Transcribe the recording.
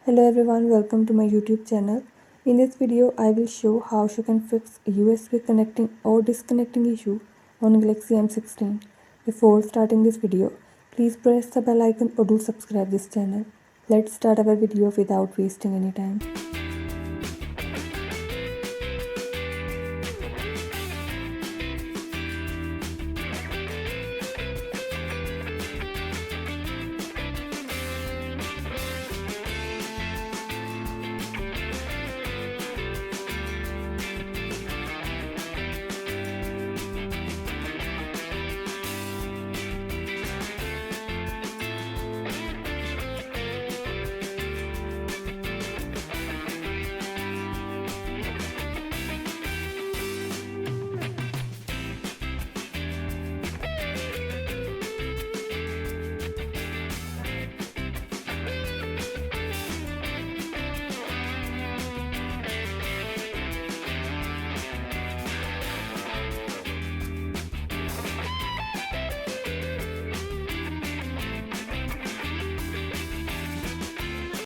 Hello everyone, welcome to my YouTube channel. In this video, I will show how you can fix USB connecting or disconnecting issue on Galaxy M16. Before starting this video, please press the bell icon or do subscribe this channel. Let's start our video without wasting any time.